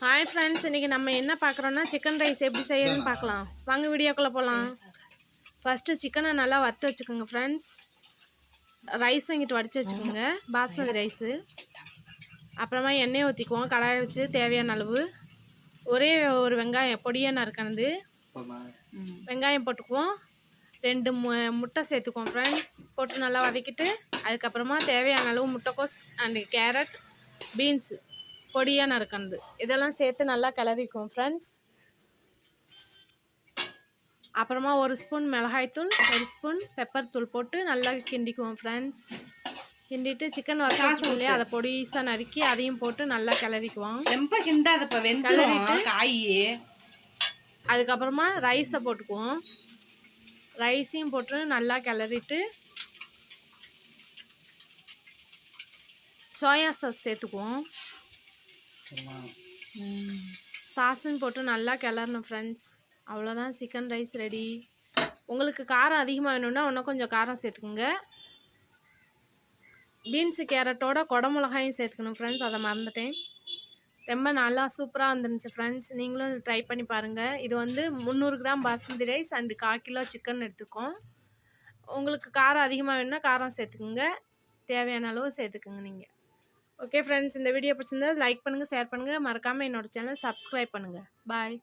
Hi friends, இன்றைக்கி நம்ம என்ன பார்க்குறோன்னா சிக்கன் ரைஸ் எப்படி செய்யணும்னு பார்க்கலாம். வாங்க வீடியோக்குள்ளே போகலாம். ஃபஸ்ட்டு சிக்கனை நல்லா வறுத்து வச்சுக்கோங்க ஃப்ரெண்ட்ஸ். ரைஸும் இங்கிட்டு வடித்து வச்சுக்கோங்க, பாஸ்மதி ரைஸு. அப்புறமா எண்ணெயை ஊற்றிக்குவோம், கடாயை வச்சு தேவையான அளவு. ஒரே ஒரு வெங்காயம் பொடியாக நறுக்கினது வெங்காயம் போட்டுக்குவோம். 2 முட்டை சேர்த்துக்குவோம் ஃப்ரெண்ட்ஸ். போட்டு நல்லா வதக்கிட்டு அதுக்கப்புறமா தேவையான அளவு முட்டைக்கோஸ் அண்டு கேரட், பீன்ஸு பொடியாக நறுக்கினது இதெல்லாம் சேர்த்து நல்லா கிளறிக்குவோம் ஃப்ரெண்ட்ஸ். அப்புறமா 1 ஸ்பூன் மிளகாய்த்தூள், 1 ஸ்பூன் பெப்பர் தூள் போட்டு நல்லா கிண்டிக்குவோம் ஃப்ரெண்ட்ஸ். கிண்டிட்டு சிக்கன் வறுத்து இல்லையா, அதை பொடிசாக நறுக்கி அதையும் போட்டு நல்லா கிளறிக்குவோம். கிளறிட்டு அதுக்கப்புறமா ரைஸை போட்டுக்குவோம். ரைஸையும் போட்டு நல்லா கிளறிட்டு சோயா சாஸ் சேர்த்துக்குவோம். சாஸும் போட்டு நல்லா கிளறணும் ஃப்ரெண்ட்ஸ். அவ்வளோதான், சிக்கன் ரைஸ் ரெடி. உங்களுக்கு காரம் அதிகமாக வேணும்னா இன்னும் கொஞ்சம் காரம் சேர்த்துக்குங்க. பீன்ஸு கேரட்டோட குடமிளகாயும் சேர்த்துக்கணும் ஃப்ரெண்ட்ஸ், அதை மறந்துட்டேன். ரொம்ப நல்லா சூப்பராக வந்துருந்துச்சு ஃப்ரெண்ட்ஸ். நீங்களும் ட்ரை பண்ணி பாருங்கள். இது வந்து 300 gram basmati rice and 1/4 kilo chicken எடுத்துக்கோம். உங்களுக்கு காரம் அதிகமாக வேணும்னா காரம் சேர்த்துக்குங்க, தேவையான அளவு சேர்த்துக்குங்க நீங்கள். ஓகே ஃப்ரெண்ட்ஸ், இந்த வீடியோ பிடிச்சிருந்தா லைக் பண்ணுங்கள், ஷேர் பண்ணுங்கள், மறக்காமல் என்னோடய சேனல் சப்ஸ்கிரைப் பண்ணுங்கள். பாய்.